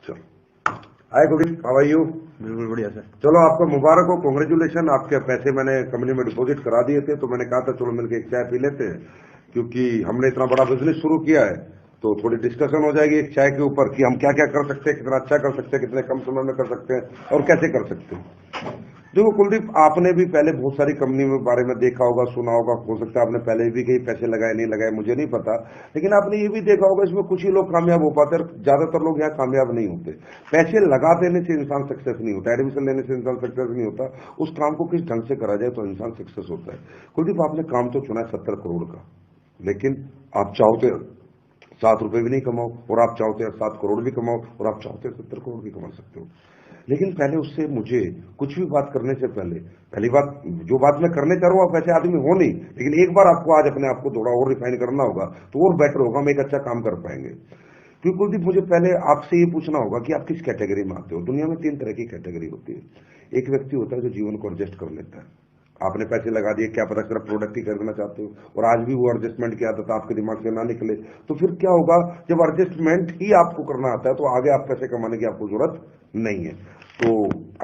चलो, हाय Kuldeep, how are you? बिल्कुल बढ़िया सर। चलो, आपको मुबारक हो, कांग्रेचुलेशन। आपके पैसे मैंने कंपनी में डिपॉजिट करा दिए थे, तो मैंने कहा था चलो मिलकर एक चाय पी लेते हैं, क्योंकि हमने इतना बड़ा बिजनेस शुरू किया है तो थोड़ी डिस्कशन हो जाएगी एक चाय के ऊपर कि हम क्या क्या कर सकते हैं, कितना अच्छा कर सकते हैं, कितने कम समय में कर सकते हैं और कैसे कर सकते हैं। देखो कुलदीप, आपने भी पहले बहुत सारी कंपनी में बारे में देखा होगा, सुना होगा, हो सकता है आपने पहले भी कहीं पैसे लगाए नहीं लगाए मुझे नहीं पता, लेकिन आपने ये भी देखा होगा इसमें कुछ ही लोग कामयाब हो पाते हैं, ज्यादातर लोग यहाँ कामयाब नहीं होते। पैसे लगा देने से इंसान सक्सेस नहीं होता, एडमिशन लेने से इंसान सक्सेस नहीं होता, उस काम को किस ढंग से करा जाए तो इंसान सक्सेस होता है। कुलदीप, आपने काम तो चुना है 70 करोड़ का, लेकिन आप चाहते 7 रुपए भी नहीं कमाओ, और आप चाहते 7 करोड़ भी कमाओ, और आप चाहते 70 करोड़ भी कमा सकते हो। लेकिन पहले उससे मुझे कुछ भी बात करने से पहली बात, जो बात मैं करने चाह रहा हूँ आप वैसे आदमी हो नहीं, लेकिन एक बार आपको आज अपने आप को थोड़ा और रिफाइन करना होगा तो और बेटर होगा, हम एक अच्छा काम कर पाएंगे। क्योंकि कुलदीप, मुझे पहले आपसे ये पूछना होगा कि आप किस कैटेगरी में आते हो। दुनिया में 3 तरह की कैटेगरी होती है। एक व्यक्ति होता है जो जीवन को एडजस्ट कर लेता है। आपने पैसे लगा दिए, क्या पता सिर्फ प्रोडक्ट ही खरीदना चाहते हो और आज भी वो एडजस्टमेंट की आदत आपके दिमाग से ना निकले, तो फिर क्या होगा, जब एडजस्टमेंट ही आपको करना आता है तो आगे आप पैसे कमाने की आपको जरूरत नहीं है। तो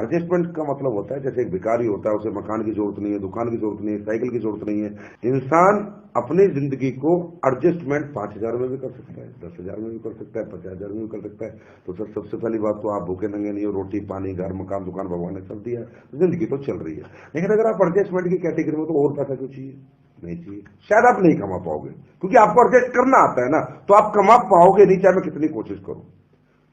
एडजस्टमेंट का मतलब होता है, जैसे एक भिखारी होता है, उसे मकान की जरूरत नहीं है, दुकान की जरूरत नहीं है, साइकिल की जरूरत नहीं है। इंसान अपनी जिंदगी को एडजस्टमेंट 5,000 में भी कर सकता है, 10,000 में भी कर सकता है, 50,000 में भी कर सकता है। तो सर, सबसे पहली बात तो आप भूखे नंगे नहीं हो, रोटी पानी घर मकान दुकान भगवान ने सब दिया है, जिंदगी तो चल रही है। लेकिन अगर आप एडजस्टमेंट की कैटेगरी में, तो और पैसा क्यों चाहिए? नहीं चाहिए, शायद आप नहीं कमा पाओगे, क्योंकि आपको एडजस्ट करना आता है ना, तो आप कमा पाओगे नहीं चाहे मैं कितनी कोशिश करूं।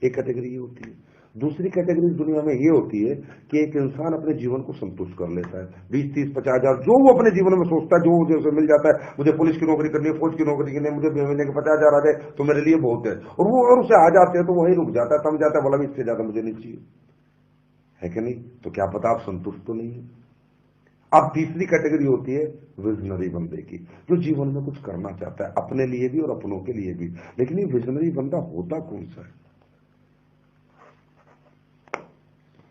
एक कैटेगरी ये होती है। दूसरी कैटेगरी दुनिया में ये होती है कि एक इंसान अपने जीवन को संतुष्ट कर लेता है, 20, 30, 50,000 जो वो अपने जीवन में सोचता है, जो मुझे उसे मिल जाता है। मुझे पुलिस की नौकरी करनी है, फौज की नौकरी करनी है, मुझे महीने के 50,000 आ जाए तो मेरे लिए बहुत है, और वो अगर उसे आ जाते हैं तो वही रुक जाता है, थम जाता है, बोला भी इससे ज्यादा मुझे नहीं चाहिए, है कि नहीं? तो क्या पता आप संतुष्ट तो नहीं है। अब तीसरी कैटेगरी होती है विजनरी बंदे की, जो जीवन में कुछ करना चाहता है, अपने लिए भी और अपनों के लिए भी। लेकिन ये विजनरी बंदा होता कौन सा है?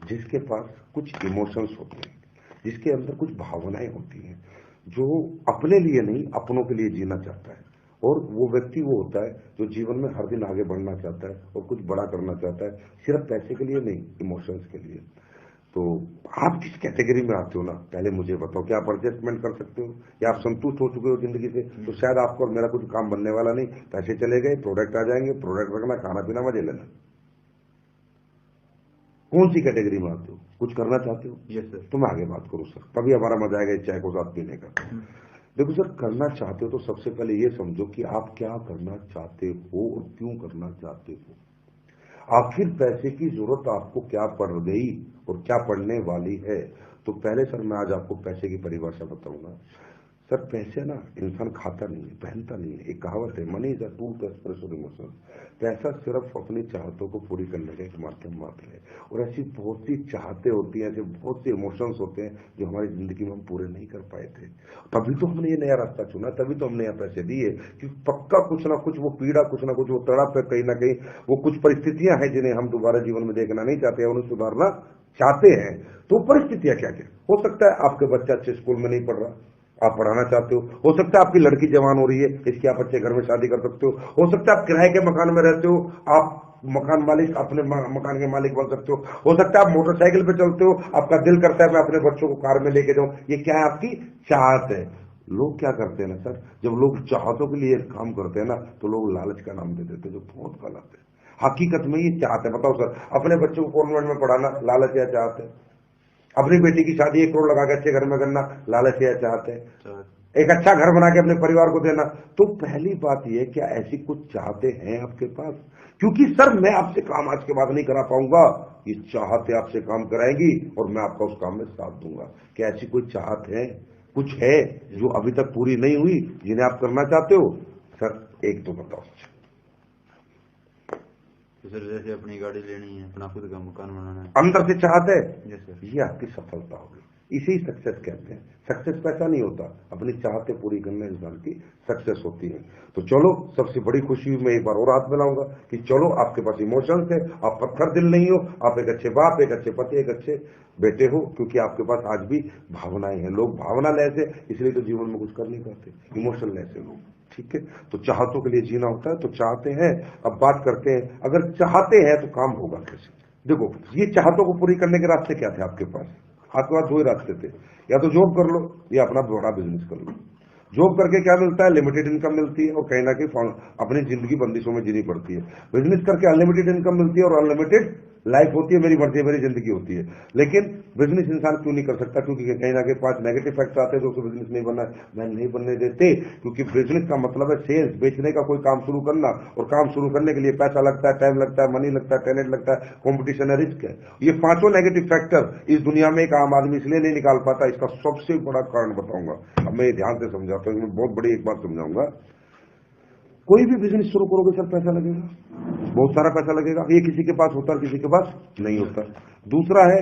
जिसके पास कुछ इमोशंस होते हैं, जिसके अंदर कुछ भावनाएं होती हैं, जो अपने लिए नहीं अपनों के लिए जीना चाहता है। और वो व्यक्ति वो होता है जो जीवन में हर दिन आगे बढ़ना चाहता है और कुछ बड़ा करना चाहता है, सिर्फ पैसे के लिए नहीं, इमोशंस के लिए। तो आप किस कैटेगरी में आते हो ना, पहले मुझे बताओ। क्या आप एडजस्टमेंट कर सकते हो, या आप संतुष्ट हो चुके हो जिंदगी से? तो शायद आपको और मेरा कुछ काम बनने वाला नहीं, पैसे चले गए, प्रोडक्ट आ जाएंगे, प्रोडक्ट रखना, खाना पीना, मजे लेना। कौन सी कैटेगरी में आते हो? कुछ करना चाहते हो? Yes sir. तो मैं आगे बात करूं सर, तभी हमारा मजा आएगा इस चाय को साथ पीने का। देखो सर, करना चाहते हो तो सबसे पहले ये समझो कि आप क्या करना चाहते हो और क्यों करना चाहते हो। आखिर पैसे की जरूरत आपको क्या पड़ गई और क्या पड़ने वाली है। तो पहले सर मैं आज आपको पैसे की परिभाषा बताऊंगा। सर, पैसे ना इंसान खाता नहीं है, पहनता नहीं है। एक कहावत है, money is a tool to express your emotion. पैसा सिर्फ अपनी चाहतों को पूरी करने का एक माध्यम मात्र है। और ऐसी बहुत सी चाहते होती हैं, ऐसे बहुत से इमोशंस होते हैं जो हमारी जिंदगी में हम पूरे नहीं कर पाए थे। तभी तो हमने ये नया रास्ता चुना, तभी तो हमने यहाँ पैसे दिए कि पक्का कुछ ना कुछ वो पीड़ा, कुछ ना कुछ वो तड़प है, कहीं ना कहीं वो कुछ परिस्थितियां हैं जिन्हें हम दोबारा जीवन में देखना नहीं चाहते हैं, उन्हें सुधारना चाहते हैं। तो परिस्थितियां क्या क्या हो सकता है? आपके बच्चा अच्छे स्कूल में नहीं पढ़ रहा, आप पढ़ाना चाहते हो सकता है आपकी लड़की जवान हो रही है, इसकी आप अच्छे घर में शादी कर सकते हो सकता है आप किराए के मकान में रहते हो, आप मकान मालिक, अपने मकान के मालिक बन सकते हो सकता है आप मोटरसाइकिल पे चलते हो, आपका दिल करता है मैं अपने बच्चों को कार में लेके जाऊं। ये क्या है? आपकी चाहत है। लोग क्या करते हैं ना सर, जब लोग चाहतों के लिए काम करते हैं ना, तो लोग लालच का नाम दे देते हैं, जो बहुत गलत है। हकीकत में ये चाहते हैं। बताओ सर, अपने बच्चों को कॉन्वेंट में पढ़ाना लालच या चाहते हैं? अपनी बेटी की शादी 1 करोड़ लगा के अच्छे घर में करना लालच या चाहते हैं? एक अच्छा घर बना के अपने परिवार को देना। तो पहली बात यह, क्या ऐसी कुछ चाहते हैं आपके पास? क्योंकि सर मैं आपसे काम आज के बाद नहीं करा पाऊंगा, ये चाहते आपसे काम कराएंगी और मैं आपका उस काम में साथ दूंगा। क्या ऐसी कोई चाहत है, कुछ है जो अभी तक पूरी नहीं हुई, जिन्हें आप करना चाहते हो? सर एक तो बताओ। तो सर जैसे अपनी गाड़ी लेनी है, अपना खुद का मकान बनाना है, अंदर से चाहते हैं। Yes sir. ये आपकी सफलता होगी, इसी सक्सेस कहते हैं। सक्सेस पैसा नहीं होता, अपनी चाहते पूरी करने इंसान की सक्सेस होती है। तो चलो, सबसे बड़ी खुशी मैं एक बार और हाथ मिलाऊंगा कि चलो आपके पास इमोशंस है, आप पत्थर दिल नहीं हो, आप एक अच्छे बाप, एक अच्छे पति, एक अच्छे बेटे हो, क्योंकि आपके पास आज भी भावनाएं हैं। लोग भावना लेस है, इसलिए तो जीवन में कुछ कर नहीं पाते, इमोशन लेस है लोग। ठीक है, तो चाहतों के लिए जीना होता है, तो चाहते हैं। अब बात करते हैं, अगर चाहते हैं तो काम होगा कैसे। देखो, ये चाहतों को पूरी करने के रास्ते क्या थे आपके पास? आपके पास दो ही रास्ते थे, या तो जॉब कर लो या अपना बड़ा बिजनेस कर लो। जॉब करके क्या मिलता है? लिमिटेड इनकम मिलती है और कहीं ना कहीं अपनी जिंदगी बंदिशों में जीनी पड़ती है। बिजनेस करके अनलिमिटेड इनकम मिलती है और अनलिमिटेड लाइफ होती है, मेरी मर्जी है, मेरी जिंदगी होती है। लेकिन बिजनेस इंसान क्यों नहीं कर सकता? क्योंकि कहीं ना कहीं 5 नेगेटिव फैक्टर आते हैं जो बिजनेस नहीं बनना मैं नहीं बनने देते। क्योंकि बिजनेस का मतलब है सेल्स, बेचने का कोई काम शुरू करना, और काम शुरू करने के लिए पैसा लगता है, टाइम लगता है, मनी लगता है, टैलेंट लगता है, कॉम्पिटिशन है, रिस्क है। ये 5 नेगेटिव फैक्टर इस दुनिया में एक आम आदमी इसलिए नहीं निकाल पाता। इसका सबसे बड़ा कारण बताऊंगा, अब मैं ध्यान से समझाता हूँ, मैं बहुत बड़ी एक बात समझाऊंगा। कोई भी बिजनेस शुरू करोगे सर, पैसा लगेगा, बहुत सारा पैसा लगेगा। ये किसी के पास होता है, किसी के पास नहीं होता। दूसरा है,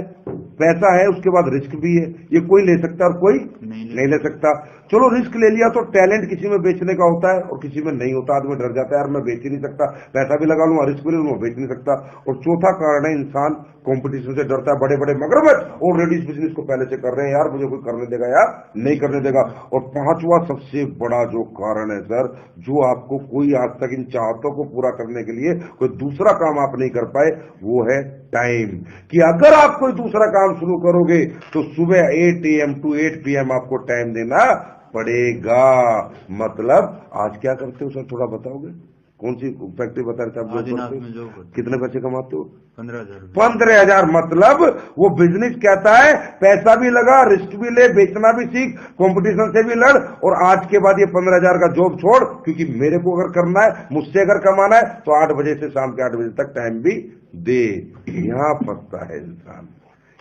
पैसा है, उसके बाद रिस्क भी है। ये कोई ले सकता है और कोई नहीं ले सकता। चलो रिस्क ले लिया तो टैलेंट किसी में बेचने का होता है और किसी में नहीं होता। आदमी डर जाता है, यार मैं बेच ही नहीं सकता, पैसा भी लगा लूंगा, रिस्क भी ले लूंगा, बेच नहीं सकता। और चौथा कारण है, इंसान कंपटीशन से डरता है। बड़े बड़े मगरमच्छ ऑलरेडी इस बिजनेस को पहले से कर रहे हैं, यार मुझे कोई करने देगा, यार नहीं करने देगा। और पांचवा सबसे बड़ा जो कारण है सर, जो आपको कोई आज तक इन चाहतों को पूरा करने के लिए कोई दूसरा काम आप नहीं कर पाए, वो है टाइम। कि अगर आप कोई दूसरा काम शुरू करोगे तो सुबह 8 AM to 8 PM आपको टाइम देना पड़ेगा। मतलब आज क्या करते हो सर, थोड़ा बताओगे? कौन सी फैक्ट्री बता रहे थे आप? आदिनाथ में जॉब करते। कितने पैसे कमाते हो? 15,000। 15,000। मतलब वो बिजनेस कहता है पैसा भी लगा, रिस्क भी ले, बेचना भी सीख, कंपटीशन से भी लड़, और आज के बाद ये 15,000 का जॉब छोड़, क्योंकि मेरे को अगर करना है, मुझसे अगर कमाना है तो 8 बजे से शाम के 8 बजे तक टाइम भी दे। यहां फंसता है इंसान।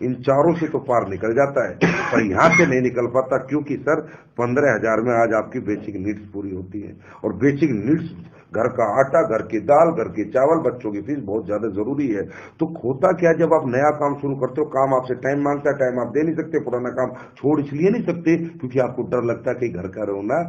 इन चारों से तो पार निकल जाता है, पर यहां से नहीं निकल पाता। क्योंकि सर 15,000 में आज आपकी बेसिक नीड्स पूरी होती है, और बेसिक नीड्स घर का आटा, घर की दाल, घर के चावल, बच्चों की फीस बहुत ज्यादा जरूरी है। तो होता क्या, जब आप नया काम शुरू करते हो, काम आपसे टाइम मांगता है, टाइम आप दे नहीं सकते, पुराना काम छोड़ इसलिए नहीं सकते क्योंकि आपको डर लगता है कि घर का रोना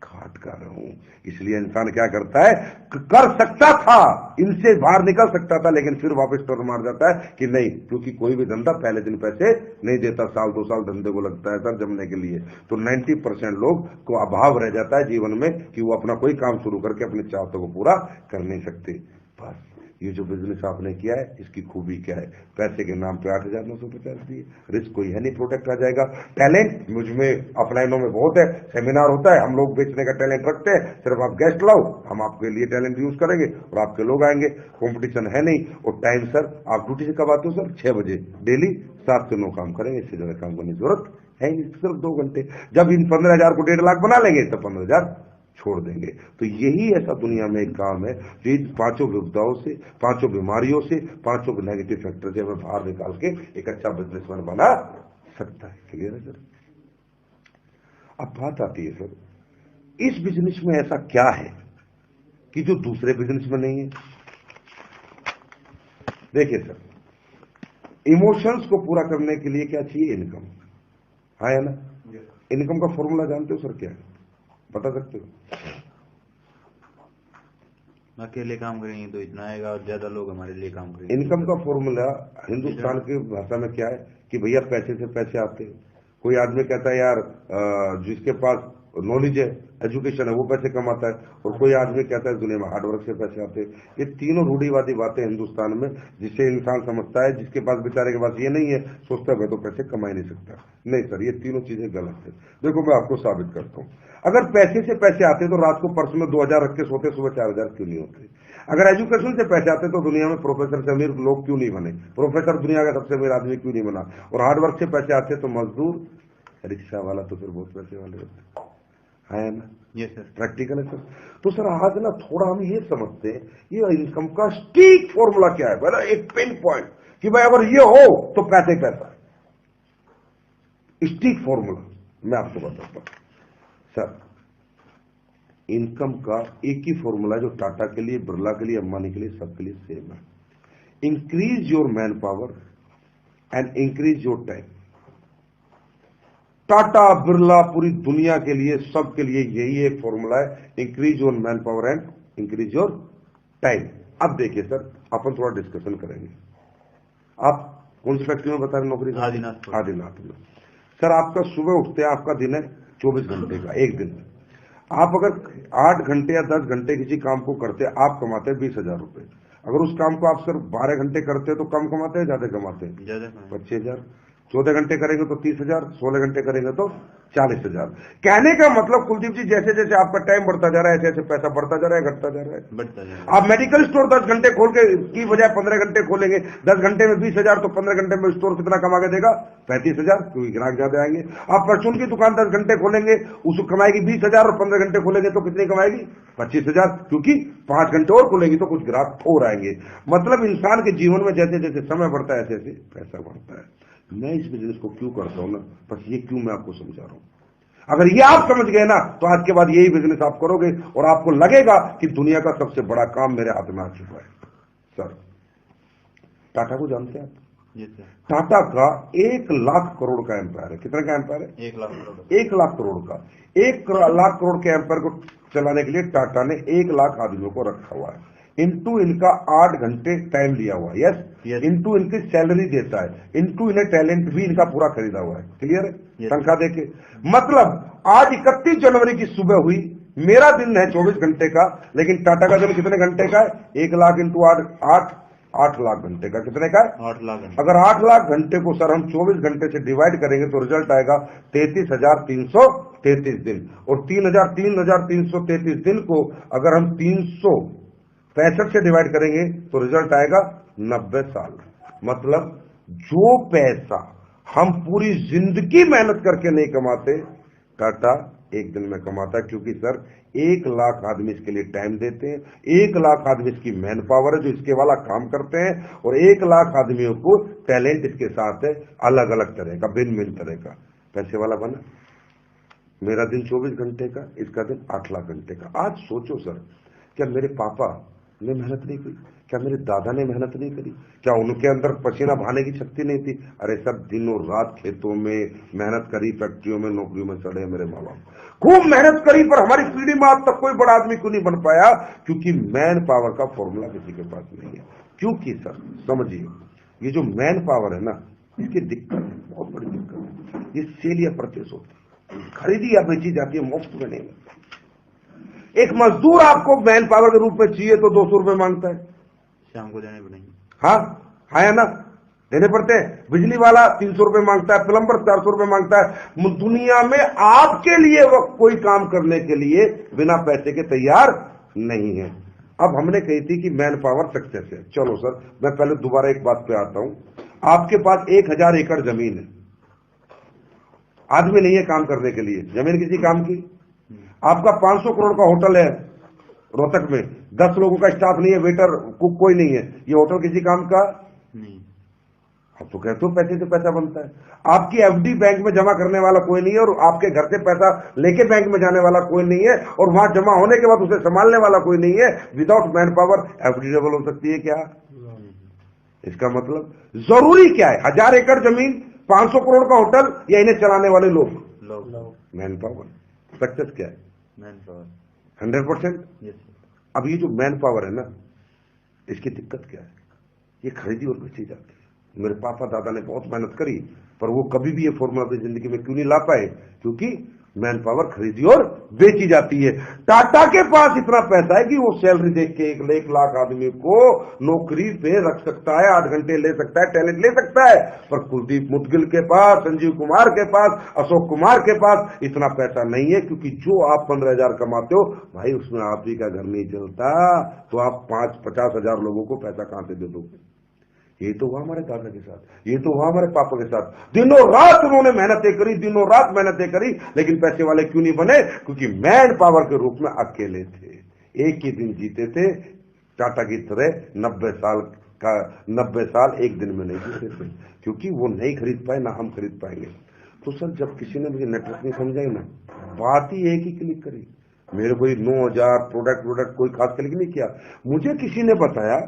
घाट का रहूं। इसलिए इंसान क्या करता है, कर सकता था, इनसे बाहर निकल सकता था, लेकिन फिर वापस टर्न मार जाता है कि नहीं, क्योंकि कोई भी धंधा पहले दिन पैसे नहीं देता, साल 2 साल धंधे को लगता है सर जमने के लिए। तो 90% लोग को अभाव रह जाता है जीवन में कि वो अपना कोई काम शुरू करके अपनी चाहतों को पूरा कर नहीं सकते। बस ये जो बिजनेस आपने किया है, इसकी खूबी क्या है? पैसे के नाम पे 8,950 दिए, रिस्क कोई है नहीं, प्रोटेक्ट आ जाएगा। टैलेंट मुझ में ऑफलाइनों में बहुत है, सेमिनार होता है, हम लोग बेचने का टैलेंट रखते हैं, सिर्फ आप गेस्ट लाओ, हम आपके लिए टैलेंट यूज करेंगे और आपके लोग आएंगे। कंपटीशन है नहीं। और टाइम सर, आप ड्यूटी से कब आते हो सर? 6 बजे डेली, 7 से 9 काम करेंगे, इससे ज्यादा काम करने की जरूरत है नहीं, सिर्फ 2 घंटे। जब इन 15,000 को 1.5 लाख बना लेंगे तो 15,000 छोड़ देंगे। तो यही ऐसा दुनिया में एक काम है जो इन 5 विपदाओं से, 5 बीमारियों से, 5 नेगेटिव फैक्टर से हमें बाहर निकाल के एक अच्छा बिजनेसमैन बना सकता है। क्लियर है सर? अब बात आती है सर, इस बिजनेस में ऐसा क्या है कि जो दूसरे बिजनेस में नहीं है? देखिए सर, इमोशंस को पूरा करने के लिए क्या चाहिए? इनकम। हाँ है ना? इनकम का फॉर्मूला जानते हो सर क्या है? बता सकते हो? अकेले काम करेंगे तो इतना आएगा और ज्यादा लोग हमारे लिए काम करेंगे। इनकम का फॉर्मूला हिंदुस्तान की भाषा में क्या है कि भैया पैसे से पैसे आते हैं। कोई आदमी कहता है यार जिसके पास नॉलेज है, एजुकेशन है, वो पैसे कमाता है, और कोई आदमी कहता है दुनिया में हार्डवर्क से पैसे आते हैं। ये तीनों रूढ़िवादी बातें हिंदुस्तान में, जिसे इंसान समझता है, जिसके पास बेचारे के पास ये नहीं है, सोचता है मैं तो पैसे कमा ही नहीं सकता। नहीं सर, ये तीनों चीजें गलत है। देखो मैं आपको साबित करता हूँ। अगर पैसे से पैसे आते तो रात को पर्स में 2,000 रख के सोते, सुबह 4,000 क्यों नहीं होते? अगर एजुकेशन से पैसे आते तो दुनिया में प्रोफेसर से अमीर लोग क्यों नहीं बने? प्रोफेसर दुनिया का सबसे अमीर आदमी क्यों नहीं बना? और हार्डवर्क से पैसे आते तो मजदूर, रिक्शा वाला तो फिर बहुत पैसे वाले होते है ना? ये सर प्रैक्टिकल है सर। तो सर आज ना थोड़ा हम ये समझते हैं, ये इनकम का स्टीक फॉर्मूला क्या है, बड़ा एक पिन पॉइंट कि भाई अगर ये हो तो पैसे पैसा। स्टीक फॉर्मूला मैं आपको बताता हूं सर। इनकम का एक ही फॉर्मूला जो टाटा के लिए, बिरला के लिए, अंबानी के लिए, सबके लिए सेम है। Increase your man power and increase your time. Tata, Birla, पूरी दुनिया के लिए, सबके लिए यही एक फॉर्मूला है, increase your man power and increase your time. अब देखिए सर, अपन थोड़ा डिस्कशन करेंगे। आप कौन सी फैक्ट्री में बता रहे नौकरी? आदिनाथ में। सर आपका सुबह उठते हैं, आपका दिन है 24 घंटे का, एक दिन। आप अगर 8 घंटे या 10 घंटे किसी काम को करते, आप कमाते हैं 20,000 रुपए। अगर उस काम को आप सिर्फ 12 घंटे करते हैं तो कम कमाते हैं, ज्यादा कमाते हैं? ज्यादा 25,000। 14 घंटे करेंगे तो 30,000, 16 घंटे करेंगे तो 40,000। कहने का मतलब कुलदीप जी, जैसे जैसे आपका टाइम बढ़ता जा रहा है, ऐसे ऐसे पैसा बढ़ता जा रहा है, घटता जा रहा है। बढ़ता जाएगा। आप मेडिकल स्टोर 10 घंटे खोल के की बजाय 15 घंटे खोलेंगे, 10 घंटे में 20,000, तो 15 घंटे में स्टोर कितना कमा के देगा? 35,000, क्योंकि ग्राहक ज्यादा आएंगे। आप परचून की दुकान 10 घंटे खोलेंगे, उसको कमाएगी 20,000, और 15 घंटे खोलेंगे तो कितनी कमाएगी? 25,000, क्योंकि 5 घंटे और खोलेंगी तो कुछ ग्राहक और आएंगे। मतलब इंसान के जीवन में जैसे जैसे समय बढ़ता है, ऐसे ऐसे पैसा बढ़ता है। मैं इस बिजनेस को क्यों करता हूं ना, बस ये क्यों मैं आपको समझा रहा हूं। अगर ये आप समझ गए ना, तो आज के बाद यही बिजनेस आप करोगे और आपको लगेगा कि दुनिया का सबसे बड़ा काम मेरे हाथ में आ चुका है। सर, टाटा को जानते हैं आप? जी सर। टाटा का 1 लाख करोड़ का एम्पायर है। कितने का एम्पायर है? 1 लाख करोड़। 1 लाख करोड़ का। 1 लाख करोड़ के एम्पायर को चलाने के लिए टाटा ने 1 लाख आदमियों को रखा हुआ है। इनटू इनका 8 घंटे टाइम लिया हुआ है। यस। इनटू इनकी सैलरी देता है, इनटू इन्हें टैलेंट भी इनका पूरा खरीदा हुआ है। क्लियर है? तनख्वाह देके। मतलब आज 31 जनवरी की सुबह हुई, मेरा दिन है 24 घंटे का, लेकिन टाटा का दिन कितने घंटे का है? 1 लाख इंटू 8 लाख घंटे का। कितने का है? 8 लाख घंटे। अगर 8 लाख घंटे को सर हम 24 घंटे से डिवाइड करेंगे तो रिजल्ट आएगा 33,333 दिन। और 3,333 दिन को अगर हम 365 से डिवाइड करेंगे तो रिजल्ट आएगा 90 साल। मतलब जो पैसा हम पूरी जिंदगी मेहनत करके नहीं कमाते, टाटा एक दिन में कमाता है। क्योंकि सर 1 लाख आदमी इसके लिए टाइम देते हैं, 1 लाख आदमी इसकी मैन पावर है जो इसके वाला काम करते हैं, और 1 लाख आदमियों को टैलेंट इसके साथ है, अलग अलग तरह का, भिन्न भिन्न तरह का। पैसे वाला बना। मेरा दिन 24 घंटे का, इसका दिन 8 लाख घंटे का। आज सोचो सर, क्या मेरे पापा ने मेहनत नहीं की? क्या मेरे दादा ने मेहनत नहीं करी? क्या उनके अंदर पसीना बहाने की शक्ति नहीं थी? अरे सब दिनों रात खेतों में मेहनत करी, फैक्ट्रियों में, नौकरियों में सड़े मेरे माँ बाप, खूब मेहनत करी, पर हमारी पीढ़ी में आज तक कोई बड़ा आदमी क्यों नहीं बन पाया? क्योंकि मैन पावर का फॉर्मूला किसी के पास नहीं है। क्योंकि सर समझिए, ये जो मैन पावर है ना, इसकी दिक्कत है, बहुत बड़ी दिक्कत है। ये सेल या परचेस होती है, खरीदी या बेची जाती है, मुफ्त में नहीं मिलती। एक मजदूर आपको मैन पावर के रूप में चाहिए तो 200 रुपए मांगता है, शाम को देने पड़ेंगे। हाँ है ना, देने पड़ते हैं। बिजली वाला 300 रुपए मांगता है, प्लम्बर 400 रुपए मांगता है। दुनिया में आपके लिए वो कोई काम करने के लिए बिना पैसे के तैयार नहीं है। अब हमने कही थी कि मैन पावर सक्सेस है। चलो सर, मैं पहले दोबारा एक बात पे आता हूं। आपके पास 1000 एकड़ जमीन है, आदमी नहीं है काम करने के लिए, जमीन किसी काम की। आपका 500 करोड़ का होटल है रोहतक में, 10 लोगों का स्टाफ नहीं है, वेटर कुक कोई नहीं है, ये होटल किसी काम का नहीं। आप तो कहते हो पैसे से पैसा बनता है। आपकी एफडी बैंक में जमा करने वाला कोई नहीं है, और आपके घर से पैसा लेके बैंक में जाने वाला कोई नहीं है, और वहां जमा होने के बाद उसे संभालने वाला कोई नहीं है। Without man power FD double हो सकती है क्या? इसका मतलब जरूरी क्या है? 1000 एकड़ जमीन, 500 करोड़ का होटल, या इन्हें चलाने वाले लोग? Man power. सक्सेस क्या है? Man power 100%। यस। अब ये जो मैन पावर है ना, इसकी दिक्कत क्या है? ये खरीदी और बेची जाती है। मेरे पापा दादा ने बहुत मेहनत करी, पर वो कभी भी ये फॉर्मूला अपनी जिंदगी में क्यों नहीं ला पाए? क्योंकि मैन पावर खरीदी और बेची जाती है। टाटा के पास इतना पैसा है कि वो सैलरी देख के 1 लाख आदमी को नौकरी पे रख सकता है, 8 घंटे ले सकता है, टैलेंट ले सकता है। पर कुलदीप मुदगिल के पास, संजीव कुमार के पास, अशोक कुमार के पास इतना पैसा नहीं है। क्योंकि जो आप 15,000 कमाते हो भाई, उसमें आप ही का घर नहीं चलता, तो आप 50 हजार लोगों को पैसा कहां से दे दोगे? ये तो हुआ हमारे दादा के साथ, ये तो हुआ हमारे पापा के साथ। दिनों रात उन्होंने मेहनतें करी, दिनों रात मेहनतें करी, लेकिन पैसे वाले क्यों नहीं बने? क्योंकि मैन पावर के रूप में अकेले थे, एक ही दिन जीते थे। टाटा की तरह 90 साल एक दिन में नहीं जीते थे, क्योंकि वो नहीं खरीद पाए, ना हम खरीद पाएंगे। तो सर, जब किसी ने मुझे नेटवर्क नहीं समझाई ना, बात ही एक ही क्लिक करी। मेरे कोई 9000 प्रोडक्ट कोई खास क्लिक नहीं किया। मुझे किसी ने बताया,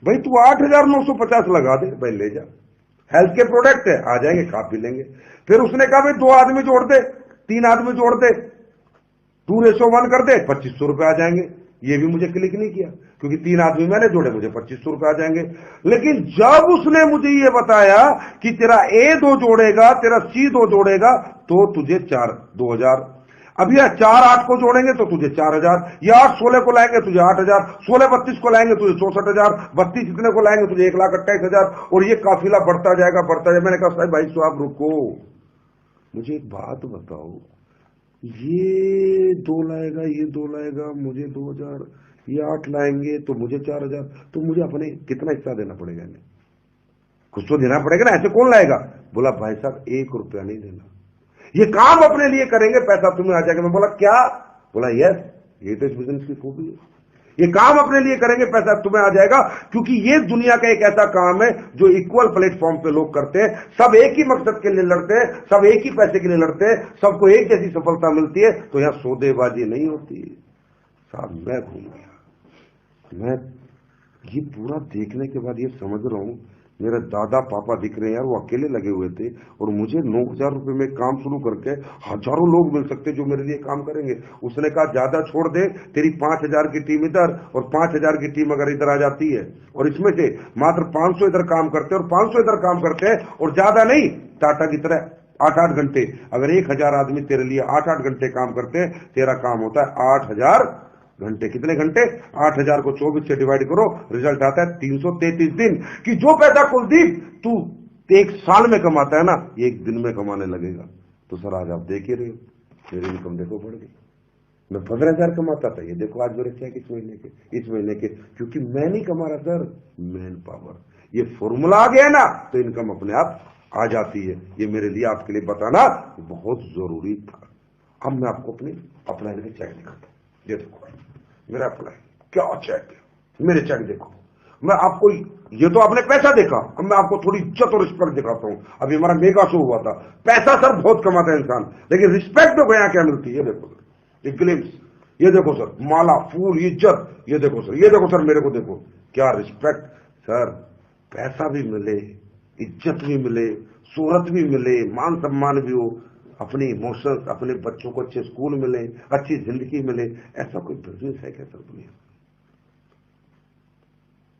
भाई तू 8,950 लगा दे, भाई ले जा, हेल्थ के प्रोडक्ट है, आ जाएंगे, खा पी लेंगे। फिर उसने कहा भाई 2 आदमी जोड़ दे, 3 आदमी जोड़ दे, 2:1 कर दे, 2500 रुपए आ जाएंगे। ये भी मुझे क्लिक नहीं किया, क्योंकि 3 आदमी मैंने जोड़े, मुझे 2500 रुपए आ जाएंगे। लेकिन जब उसने मुझे ये बताया कि तेरा A 2 जोड़ेगा, तेरा C 2 जोड़ेगा, तो तुझे 2,000। अब ये 4 8 को जोड़ेंगे तो तुझे 4,000, ये 8 16 को लाएंगे तुझे 8,000, 16 32 को लाएंगे तुझे 64,000, 32 इतने को लाएंगे तुझे 1,28,000, और ये काफिला बढ़ता जाएगा बढ़ता जाएगा। मैंने कहा साहब भाई साहब रुको, मुझे एक बात बताओ, ये 2 लाएगा, ये 2 लाएगा, मुझे 2,000, ये 8 लाएंगे तो मुझे 4,000, तो मुझे अपने कितना हिस्सा देना पड़ेगा? इन्हें कुछ तो देना पड़ेगा ना, ऐसे कौन लाएगा? बोला भाई साहब 1 रुपया नहीं देना, ये काम अपने लिए करेंगे, पैसा तुम्हें आ जाएगा। मैं बोला क्या? बोला यस, ये तो इस बिजनेस की खूबी है, ये काम अपने लिए करेंगे, पैसा तुम्हें आ जाएगा, क्योंकि ये दुनिया का एक ऐसा काम है जो इक्वल प्लेटफॉर्म पे लोग करते हैं, सब एक ही मकसद के लिए लड़ते हैं, सब एक ही पैसे के लिए लड़ते हैं, सबको एक जैसी सफलता मिलती है, तो यहां सौदेबाजी नहीं होती। साहब मैं घूम गया, मैं ये पूरा देखने के बाद ये समझ रहा हूं, मेरे दादा पापा दिख रहे हैं यार, वो अकेले लगे हुए थे, और मुझे 9,000 रुपए में काम शुरू करके हजारों लोग मिल सकते जो मेरे लिए काम करेंगे। उसने कहा ज्यादा छोड़ दे, तेरी 5,000 की टीम इधर और 5,000 की टीम अगर इधर आ जाती है, और इसमें से मात्र 500 इधर काम करते हैं और 500 इधर काम करते हैं, और ज्यादा नहीं, टाटा की तरह 8-8 घंटे, अगर 1,000 आदमी तेरे लिए 8-8 घंटे काम करते हैं, तेरा काम होता है 8,000 घंटे। कितने घंटे? 8,000 को 24 से डिवाइड करो, रिजल्ट आता है 333 दिन। कि जो पैसा कुलदीप तू 1 साल में कमाता है ना, 1 दिन में कमाने लगेगा। तो सर आज आप देख ही रहे हो, मेरी इनकम देखो बढ़ गई। मैं 15,000 कमाता था, ये देखो आज मेरे चेक इस महीने के, क्योंकि मैं नहीं कमा रहा सर, मैन पावर, ये फॉर्मूला आ गया ना, तो इनकम अपने आप आ जाती है। ये मेरे लिए आपके लिए बताना बहुत जरूरी था। अब मैं आपको अपने अप्लाई के चेक दिखाता हूं, ये देखो मेरा अप्लाई, क्या चेक है, मेरे चेक देखो। मैं आपको, ये तो आपने पैसा देखा, अब मैं आपको थोड़ी इज्जत और रिस्पेक्ट दिखाता हूं। अभी हमारा मेगा शो हुआ था, पैसा सर बहुत कमाता है इंसान, लेकिन रिस्पेक्ट देखो यहां क्या मिलती है। ये देखो सर, एक ग्लिम्स, ये देखो सर, माला, फूल, इज्जत, ये देखो सर, ये देखो सर, मेरे को देखो, क्या रिस्पेक्ट सर। पैसा भी मिले, इज्जत भी मिले, शोहरत भी मिले, मान सम्मान भी हो, अपने इमोशंस, अपने बच्चों को अच्छे स्कूल मिले, अच्छी जिंदगी मिले, ऐसा कोई बिजनेस है क्या सर दुनिया?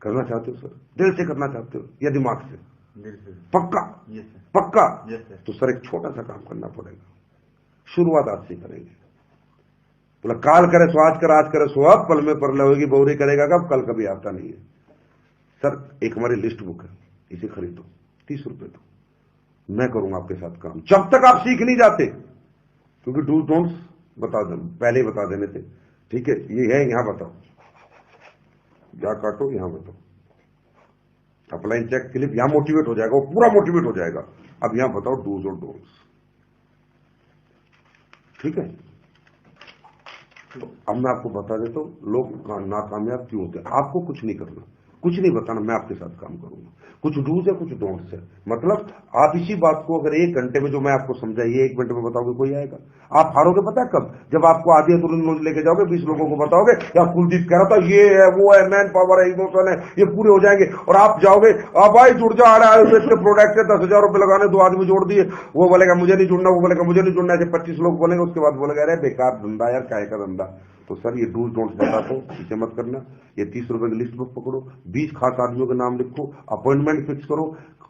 करना चाहते हो सर? दिल से करना चाहते हो या दिमाग से? दिल से। पक्का? यस पक्का? Yes sir. तो सर एक छोटा सा काम करना पड़ेगा, शुरुआत आज से करेंगे। बोला काल करे सो आज कर, आज करे सो अब, पल में परले होगी बहुरी, करेगा कब? कल कभी आता नहीं है। सर एक हमारी लिस्ट बुक है, इसे खरीदो, 30 रुपए दो, मैं करूंगा आपके साथ काम, जब तक आप सीख नहीं जाते, क्योंकि डूज डोंट्स बता दे, पहले ही बता देने थे, ठीक है? ये है, यहां बताओ, या काटो, यहां बताओ, अपलाइन चेक क्लिप, यहां मोटिवेट हो जाएगा, वो पूरा मोटिवेट हो जाएगा। अब यहां बताओ डूज और डोंट्स, ठीक है? तो अब मैं आपको बता देता हूं लोग नाकामयाब क्यों होते हैं। आपको कुछ नहीं करना, कुछ नहीं बताना, मैं आपके साथ काम करूंगा। कुछ डूज है, कुछ डोंट्स है, मतलब आप इसी बात को अगर 1 घंटे में जो मैं आपको समझाइए 1 मिनट में बताओगे, कोई आएगा? आप हारोगे पता है कब? जब आपको आधी अधूरी नॉलेज लेके जाओगे, 20 लोगों को बताओगे या कुलदीप कह रहा था ये है, वो है, मैन पावर है, इमोशन है, ये पूरे हो जाएंगे, और आप जाओगे, अब भाई जुड़ जा, आयुर्वेद के प्रोडक्ट है, 10,000 रुपए लगाने, 2 आदमी जोड़ दिए, वो बोलेगा मुझे नहीं जुड़ना, वो बोलेगा मुझे नहीं जुड़ना, ऐसे 25 लोग बोलेंगे, उसके बाद बोलेगा अरे बेकार धंधा यार, काय का धंधा। तो सर ये डूज डोंट्स बताता हूं, इसे मत करना। ये 30 रुपए की लिस्ट बुक पकड़ो, 20 खास आदमियों के नाम लिखो, अपॉइंटमेंट फिक्स करो,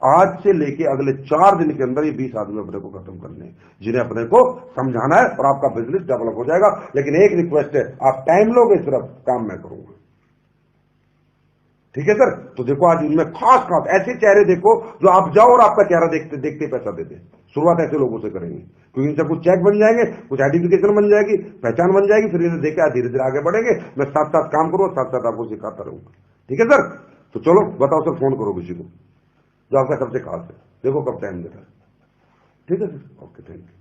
आज से लेके अगले 4 दिन के अंदर ये 20 आदमी अपने को खत्म करने हैं, जिन्हें अपने को समझाना है, और आपका बिजनेस डेवलप हो जाएगा। लेकिन एक रिक्वेस्ट है, आप टाइम लोगे, सिर्फ काम मैं करूंगा, ठीक है सर? तो देखो आज इनमें खास ऐसे चेहरे देखो जो आप जाओ और आपका चेहरा देखते देखते पैसा दे दे। शुरुआत ऐसे लोगों से करेंगे, क्योंकि इनसे कुछ चेक बन जाएंगे, कुछ आइडेंटिफिकेशन बन जाएगी, पहचान बन जाएगी, फिर इन्हें देखकर धीरे धीरे आगे बढ़ेंगे। मैं साथ साथ काम करूंगा, साथ साथ आपको सिखाता रहूंगा, ठीक है सर? तो चलो बताओ सर, फोन करो किसी को जो आपका सबसे खास है, देखो कब टाइम देता है, ठीक है सर? Okay, thank you.